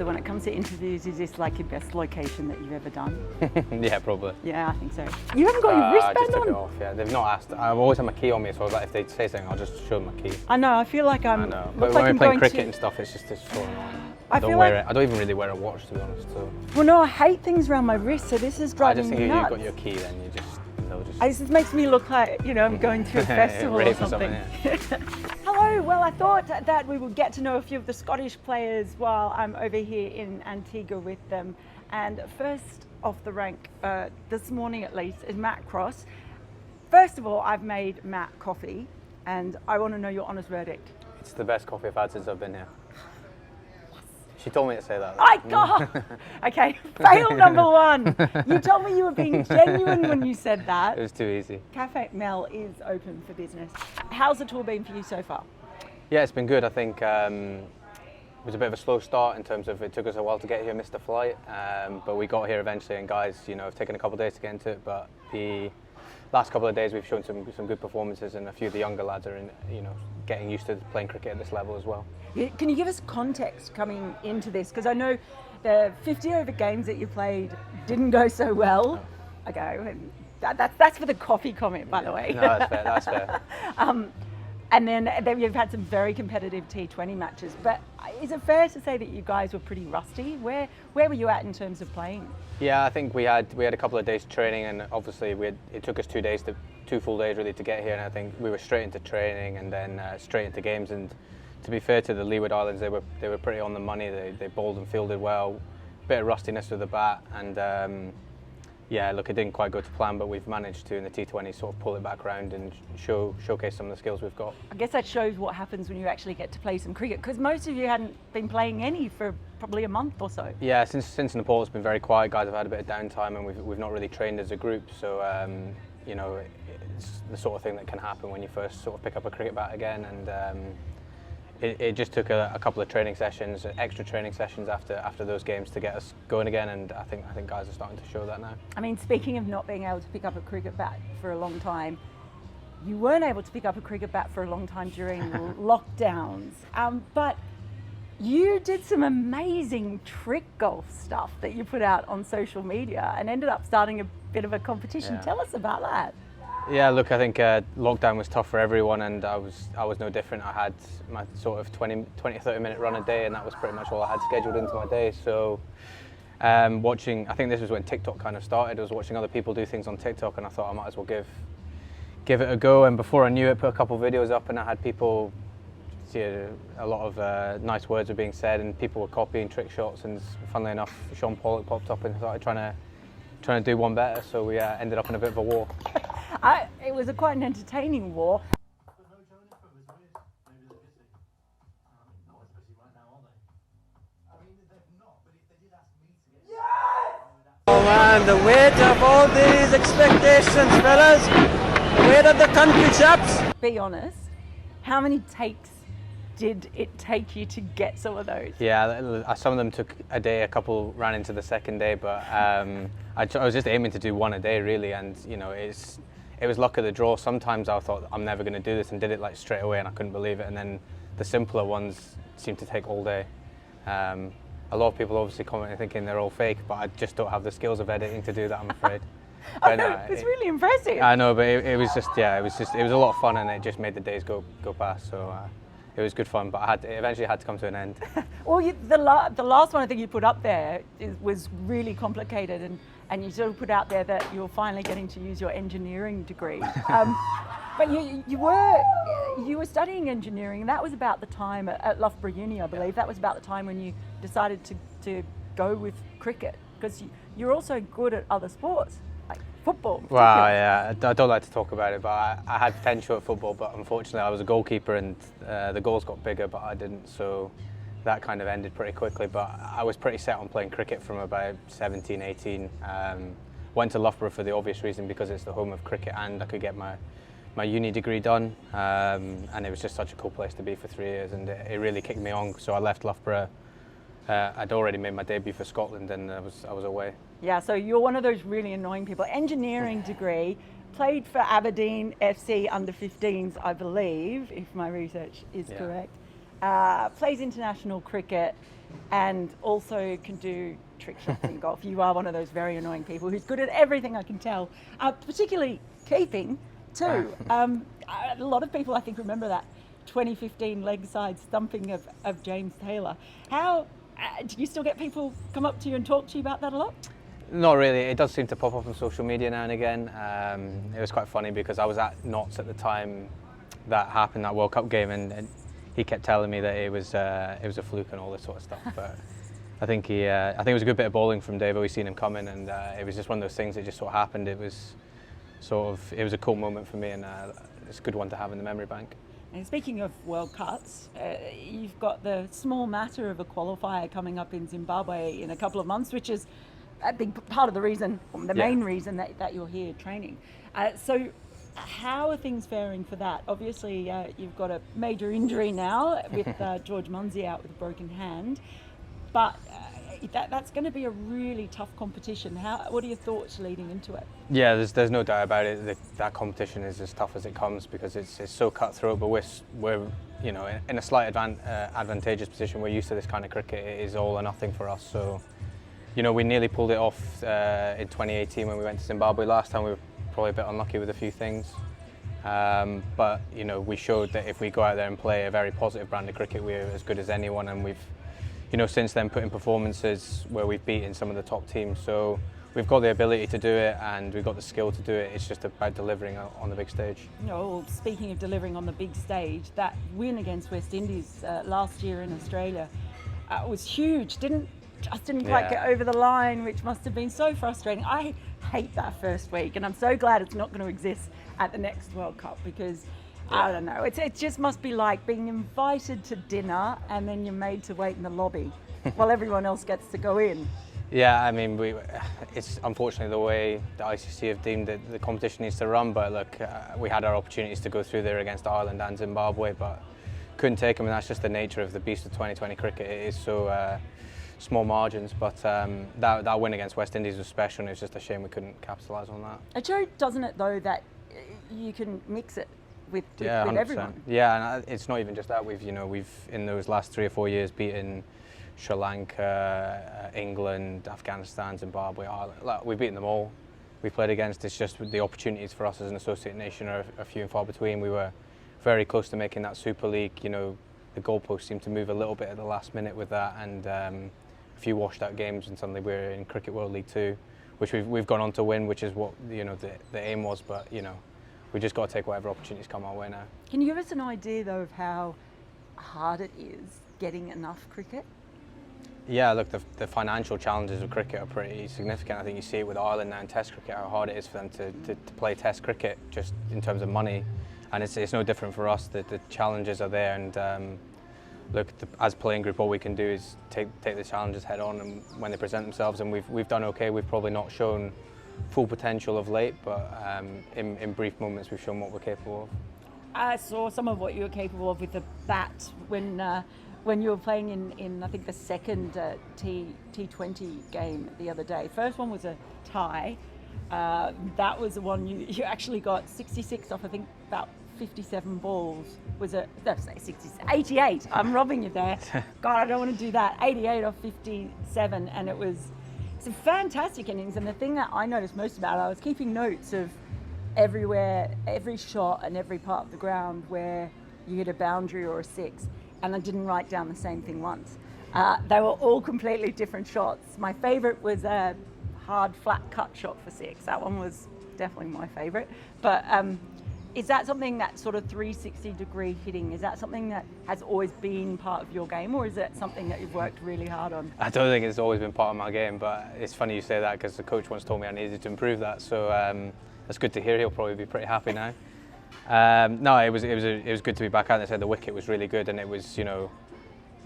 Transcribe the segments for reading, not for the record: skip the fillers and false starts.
So when it comes to interviews, is this like your best location that you've ever done? Yeah, probably. Yeah, I think so. You haven't got your wristband I just took on? it off, yeah. They've not asked. I've always had my key on me, so I was like, if they say something, I'll just show them my key. I know, I feel like I know. But when we're playing cricket and stuff, it's so annoying. I don't even really wear a watch, to be honest. So. Well, no, I hate things around my wrist, so this is driving me nuts. I just think if you've got your key, then they'll just... It just makes me look like, I'm going to a festival or something. Yeah. Hello, well, I thought that we would get to know a few of the Scottish players while I'm over here in Antigua with them. And first off the rank, this morning at least, is Matt Cross. First of all, I've made Matt coffee, and I want to know your honest verdict. It's the best coffee I've had since I've been here. She told me to say that. I got. Okay, fail number one. You told me you were being genuine when you said that. It was too easy. Cafe Mel is open for business. How's the tour been for you so far? Yeah, it's been good. I think it was a bit of a slow start in terms of it took us a while to get here, missed the flight, but we got here eventually. And guys, have taken a couple of days to get into it, but the last couple of days we've shown some good performances, and a few of the younger lads are getting used to playing cricket at this level as well. Can you give us context coming into this? Because I know the 50 over games that you played didn't go so well. Oh. Okay, that's for the coffee comment, by the way. No, that's fair. And then you've had some very competitive T20 matches. But is it fair to say that you guys were pretty rusty? Where were you at in terms of playing? Yeah, I think we had a couple of days training, and obviously it took us 2 full days really to get here. And I think we were straight into training and then straight into games. And to be fair to the Leeward Islands, they were pretty on the money. They bowled and fielded well. Bit of rustiness with the bat, and yeah, look, it didn't quite go to plan, but we've managed to in the T20 sort of pull it back around and showcase some of the skills we've got. I guess that shows what happens when you actually get to play some cricket, because most of you hadn't been playing any for probably a month or so. Yeah, since Nepal it's been very quiet. Guys have had a bit of downtime, and we've not really trained as a group. So it's the sort of thing that can happen when you first sort of pick up a cricket bat again, and it just took a couple of training sessions, extra training sessions after those games to get us going again, and I think guys are starting to show that now. I mean, speaking of not being able to pick up a cricket bat for a long time, you weren't able to pick up a cricket bat for a long time during lockdowns, but you did some amazing trick golf stuff that you put out on social media and ended up starting a bit of a competition. Yeah. Tell us about that. Yeah, look, I think lockdown was tough for everyone, and I was no different. I had my sort of 20 to 30 minute run a day, and that was pretty much all I had scheduled into my day. So watching, I think this was when TikTok kind of started. I was watching other people do things on TikTok, and I thought I might as well give it a go. And before I knew it, put a couple of videos up, and I had people, a lot of nice words were being said, and people were copying trick shots. And funnily enough, Shaun Pollock popped up and started trying to do one better. So we ended up in a bit of a war. It was quite an entertaining war. Oh man, the weight of all these expectations, fellas. The weight of the country, chaps. Be honest, how many takes did it take you to get some of those? Yeah, some of them took a day, a couple ran into the second day, but I was just aiming to do one a day really, and it was luck of the draw. Sometimes I thought I'm never going to do this, and did it like straight away, and I couldn't believe it. And then the simpler ones seemed to take all day. A lot of people obviously commenting thinking they're all fake, but I just don't have the skills of editing to do that, I'm afraid. But it's really impressive. I know, but it was a lot of fun, and it just made the days go past. So it was good fun, but it eventually had to come to an end. Well, the last one I think you put up there was really complicated, and you sort of put out there that you were finally getting to use your engineering degree. But you were studying engineering, and that was about the time at Loughborough Uni, I believe. Yeah. That was about the time when you decided to go with cricket, because you're also good at other sports, like football. Wow, yeah, I don't like to talk about it, but I had potential at football, but unfortunately I was a goalkeeper, and the goals got bigger, but I didn't, so that kind of ended pretty quickly. But I was pretty set on playing cricket from about 17, 18. Went to Loughborough for the obvious reason, because it's the home of cricket, and I could get my uni degree done, and it was just such a cool place to be for 3 years, and it really kicked me on. So I left Loughborough. I'd already made my debut for Scotland, and I was away. Yeah, so you're one of those really annoying people. Engineering degree, played for Aberdeen FC under 15s, I believe, if my research is correct. plays international cricket, and also can do trick shots in golf. You are one of those very annoying people who's good at everything, I can tell, particularly keeping too. A lot of people, I think, remember that 2015 leg side stumping of James Taylor. How do you still get people come up to you and talk to you about that a lot? Not really. It does seem to pop up on social media now and again. It was quite funny because I was at Notts at the time that happened, that World Cup game, and he kept telling me that it was a fluke and all this sort of stuff. But I think it was a good bit of bowling from Dave. We've seen him coming, and it was just one of those things that just sort of happened. It was a cool moment for me, and it's a good one to have in the memory bank. And speaking of World Cups, you've got the small matter of a qualifier coming up in Zimbabwe in a couple of months, which is a big part of the reason, the main reason that you're here training. So how are things faring for that? Obviously, you've got a major injury now with George Munsey out with a broken hand, but that's going to be a really tough competition. What are your thoughts leading into it? Yeah, there's no doubt about it. That competition is as tough as it comes because it's so cutthroat. But we're in a slight advantageous position. We're used to this kind of cricket. It is all or nothing for us. So, we nearly pulled it off in 2018 when we went to Zimbabwe last time. We were probably a bit unlucky with a few things. But we showed that if we go out there and play a very positive brand of cricket, we're as good as anyone, and we've since then put in performances where we've beaten some of the top teams. So we've got the ability to do it, and we've got the skill to do it. It's just about delivering on the big stage. Speaking of delivering on the big stage, that win against West Indies last year in Australia was huge. Didn't quite get over the line, which must have been so frustrating. I hate that first week, and I'm so glad it's not going to exist at the next World Cup because I don't know. It just must be like being invited to dinner and then you're made to wait in the lobby while everyone else gets to go in. Yeah, I mean, it's unfortunately the way the ICC have deemed that the competition needs to run. But look, we had our opportunities to go through there against Ireland and Zimbabwe, but couldn't take them, and that's just the nature of the beast of 2020 cricket. It is so small margins, but that win against West Indies was special, and it was just a shame we couldn't capitalise on that. It shows, doesn't it, though, that you can mix it with everyone. Yeah, and it's not even just that. We've in those last 3 or 4 years beaten Sri Lanka, England, Afghanistan, Zimbabwe, Ireland. We've beaten them all. We played against. It's just the opportunities for us as an associate nation are few and far between. We were very close to making that Super League. The goalposts seemed to move a little bit at the last minute with that, and a few washed out games, and suddenly we're in Cricket World League 2, which we've gone on to win, which is what the aim was. But we just got to take whatever opportunities come our way now. Can you give us an idea, though, of how hard it is getting enough cricket? Yeah, look, the financial challenges of cricket are pretty significant. I think you see it with Ireland now in Test cricket, how hard it is for them to play Test cricket, just in terms of money. And it's no different for us. The challenges are there, and look, as playing group, all we can do is take the challenges head on, and when they present themselves. And we've done okay. We've probably not shown full potential of late, but in brief moments we've shown what we're capable of. I saw some of what you were capable of with the bat when you were playing in I think the second T20 game the other day. First one was a tie. That was the one you actually got 66 off, I think about 57 balls. Was it? No, say 88. I'm robbing you there. God, I don't want to do that. 88 off 57, and it's a fantastic innings. And the thing that I noticed most about it, I was keeping notes of everywhere, every shot and every part of the ground where you hit a boundary or a six, and I didn't write down the same thing once. They were all completely different shots. My favourite was a hard flat cut shot for six. That one was definitely my favourite. But is that something, that sort of 360 degree hitting, is that something that has always been part of your game, or is it something that you've worked really hard on? I don't think it's always been part of my game, but it's funny you say that because the coach once told me I needed to improve that. So that's good to hear. He'll probably be pretty happy now. No, it was good to be back out. They said the wicket was really good, and it was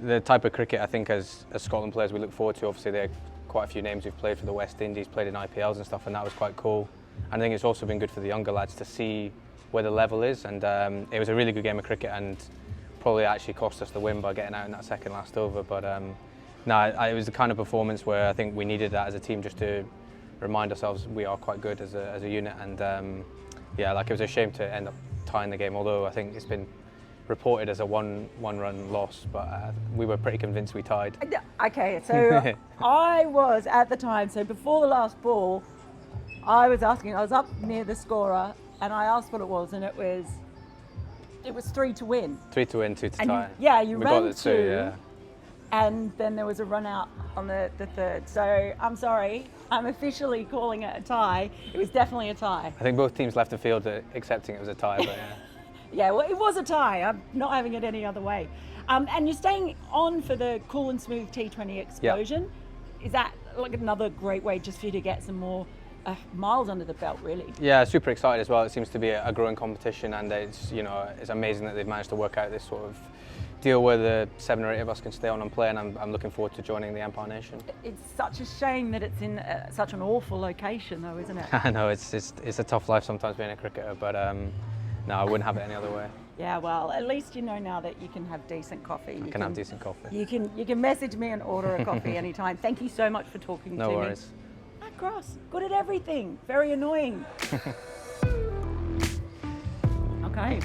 the type of cricket I think as Scotland players we look forward to. Obviously there are quite a few names who've played for the West Indies, played in IPLs and stuff, and that was quite cool. And I think it's also been good for the younger lads to see where the level is, and it was a really good game of cricket, and probably actually cost us the win by getting out in that second last over. But no, it was the kind of performance where I think we needed that as a team, just to remind ourselves we are quite good as a unit. And yeah, it was a shame to end up tying the game, although I think it's been reported as a one-run loss, but we were pretty convinced we tied. Okay, so I was at the time, so before the last ball, I was up near the scorer, and I asked what it was, and it was 3 to win. 3 to win, 2 to And tie. you we ran got the 2, 2, yeah. and then there was a run out on the third. So I'm sorry, I'm officially calling it a tie. It was definitely a tie. I think both teams left the field accepting it was a tie, but yeah. Yeah, well, it was a tie. I'm not having it any other way. And you're staying on for the Cool and Smooth T20 Explosion. Is that like another great way just for you to get some more miles under the belt, really? Yeah, super excited as well. It seems to be a growing competition, and it's amazing that they've managed to work out this sort of deal where the 7 or 8 of us can stay on and play, and I'm looking forward to joining the Empire Nation. It's such a shame that it's in such an awful location, though, isn't it? I know it's a tough life sometimes being a cricketer, but no, I wouldn't have it any other way. Yeah, well, at least you know now that you can have decent coffee. I can have decent coffee. You can message me and order a coffee anytime. Thank you so much for talking to me. No worries. Matt Cross, good at everything. Very annoying. Okay.